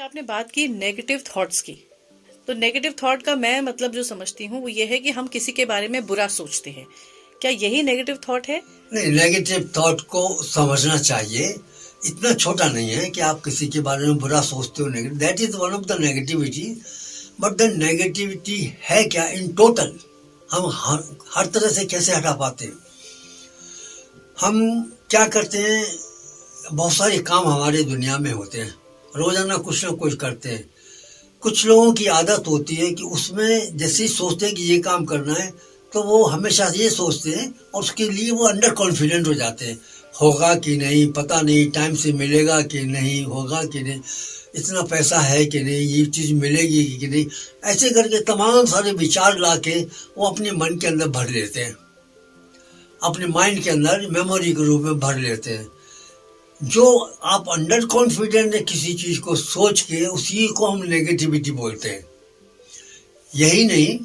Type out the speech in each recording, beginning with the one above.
आपने बात की नेगेटिव थॉट्स की। तो नेगेटिव थॉट का मैं मतलब जो समझती हूँ वो ये है कि हम किसी के बारे में बुरा सोचते हैं। क्या यही नेगेटिव थॉट है? नहीं, नेगेटिव थॉट को समझना चाहिए। इतना छोटा नहीं है कि आप किसी के बारे में बुरा सोचते हो। Negative, that is one of the negativity. But the negativity है क्या इन टोटल, हम हर तरह से कैसे हटा पाते हैं? हम क्या करते हैं, बहुत सारे काम हमारे दुनिया में होते हैं, रोजाना कुछ ना कुछ करते हैं। कुछ लोगों की आदत होती है कि उसमें जैसे ही सोचते हैं कि ये काम करना है तो वो हमेशा ये सोचते हैं और उसके लिए वो अंडर कॉन्फिडेंट हो जाते हैं। होगा कि नहीं पता नहीं, टाइम से मिलेगा कि नहीं, होगा कि नहीं, इतना पैसा है कि नहीं, ये चीज़ मिलेगी कि नहीं। ऐसे करके तमाम सारे विचार ला के वो अपने मन के अंदर भर लेते हैं, अपने माइंड के अंदर मेमोरी के रूप में भर लेते हैं। जो आप अंडर कॉन्फिडेंट है किसी चीज को सोच के, उसी को हम नेगेटिविटी बोलते हैं। यही नहीं,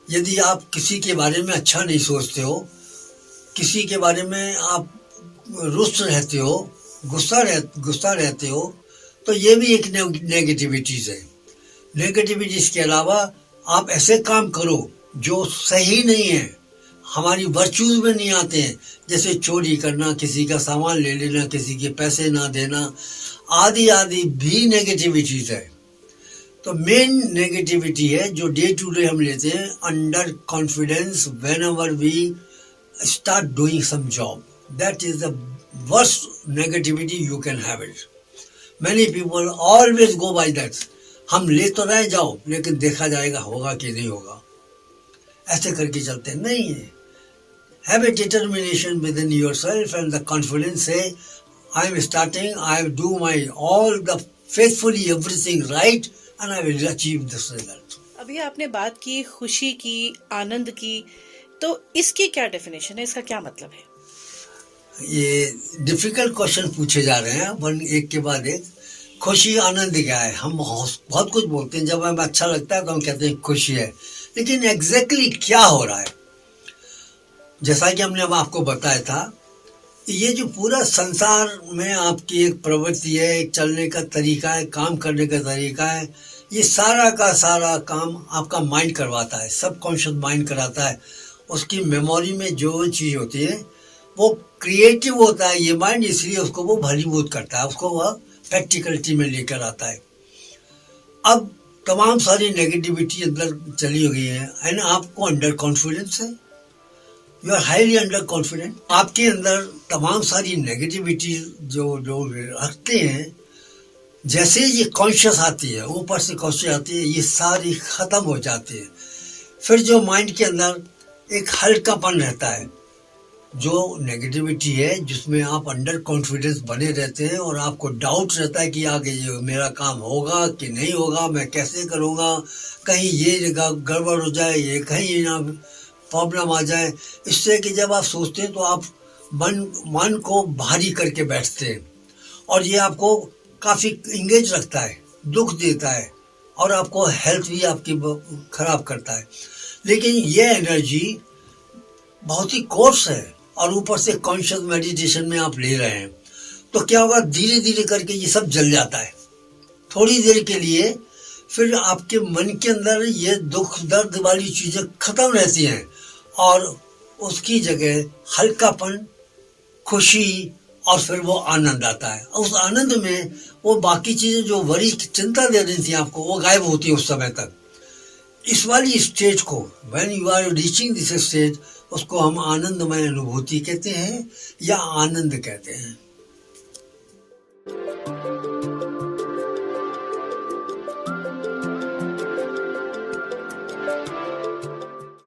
यदि आप किसी के बारे में अच्छा नहीं सोचते हो, किसी के बारे में आप रुष्ट रहते हो, गुस्सा रहते हो, तो ये भी एक नेगेटिविटीज है। नेगेटिविटीज के अलावा आप ऐसे काम करो जो सही नहीं है, हमारी वर्च्यूज में नहीं आते हैं, जैसे चोरी करना, किसी का सामान ले लेना, किसी के पैसे ना देना, आदि आदि भी नेगेटिविटीज है। तो मेन नेगेटिविटी है जो डे टू डे हम लेते हैं, under confidence whenever we start doing some job. That is the worst negativity you can have it. Many people always go by that, हम ले तो रहे जाओ लेकिन देखा जाएगा होगा कि नहीं होगा, ऐसे करके चलते नहीं है। Have a determination within yourself and the confidence, say I am starting, I will do my all the faithfully everything right and I will achieve this result. अभी आपने बात की खुशी की, आनंद की, तो इसकी क्या डेफिनेशन है, इसका क्या मतलब है? ये डिफिकल्ट क्वेश्चन पूछे जा रहे हैं, वन एक के बाद एक। खुशी आनंद क्या है? हम बहुत कुछ बोलते हैं, जब हमें अच्छा लगता है तो हम कहते हैं खुशी है, लेकिन एग्जैक्टली क्या हो रहा है? जैसा कि हमने अब आपको बताया था, ये जो पूरा संसार में आपकी एक प्रवृत्ति है, एक चलने का तरीका है, काम करने का तरीका है, ये सारा का सारा काम आपका माइंड करवाता है, सबकॉन्शियस माइंड कराता है। उसकी मेमोरी में जो चीज़ होती है वो क्रिएटिव होता है ये माइंड, इसलिए उसको वो भलीभूत करता है, उसको वह प्रैक्टिकलिटी में लेकर आता है। अब तमाम सारी नेगेटिविटी अंदर चली गई है एंड आपको अंडर कॉन्फिडेंस है, you are highly under confident. आपके अंदर तमाम सारी नेगेटिविटी जो जो रखते हैं, जैसे ये कॉन्शियस आती है, ऊपर से कॉन्शियस आती है, ये सारी खत्म हो जाती है। फिर जो माइंड के अंदर एक हल्कापन रहता है, जो नेगेटिविटी है जिसमें आप अंडर कॉन्फिडेंस बने रहते हैं और आपको डाउट रहता है कि आगे ये मेरा काम होगा कि नहीं होगा, मैं कैसे करूँगा, कहीं ये गड़बड़ हो जाए, ये कहीं ना प्रॉब्लम आ जाए। इससे कि जब आप सोचते हैं तो आप मन को भारी करके बैठते हैं और ये आपको काफ़ी इंगेज रखता है, दुख देता है और आपको हेल्थ भी आपकी खराब करता है। लेकिन ये एनर्जी बहुत ही कोर्स है और ऊपर से कॉन्शियस मेडिटेशन में आप ले रहे हैं, तो क्या होगा, धीरे धीरे करके ये सब जल जाता है थोड़ी देर के लिए। फिर आपके मन के अंदर ये दुख दर्द वाली चीज़ें खत्म रहती हैं और उसकी जगह हल्कापन, खुशी और फिर वो आनंद आता है। उस आनंद में वो बाकी चीज़ें जो वरी चिंता दे रही थी आपको, वो गायब होती है उस समय तक। इस वाली स्टेज को, when you are reaching this stage, उसको हम आनंदमय अनुभूति कहते हैं या आनंद कहते हैं।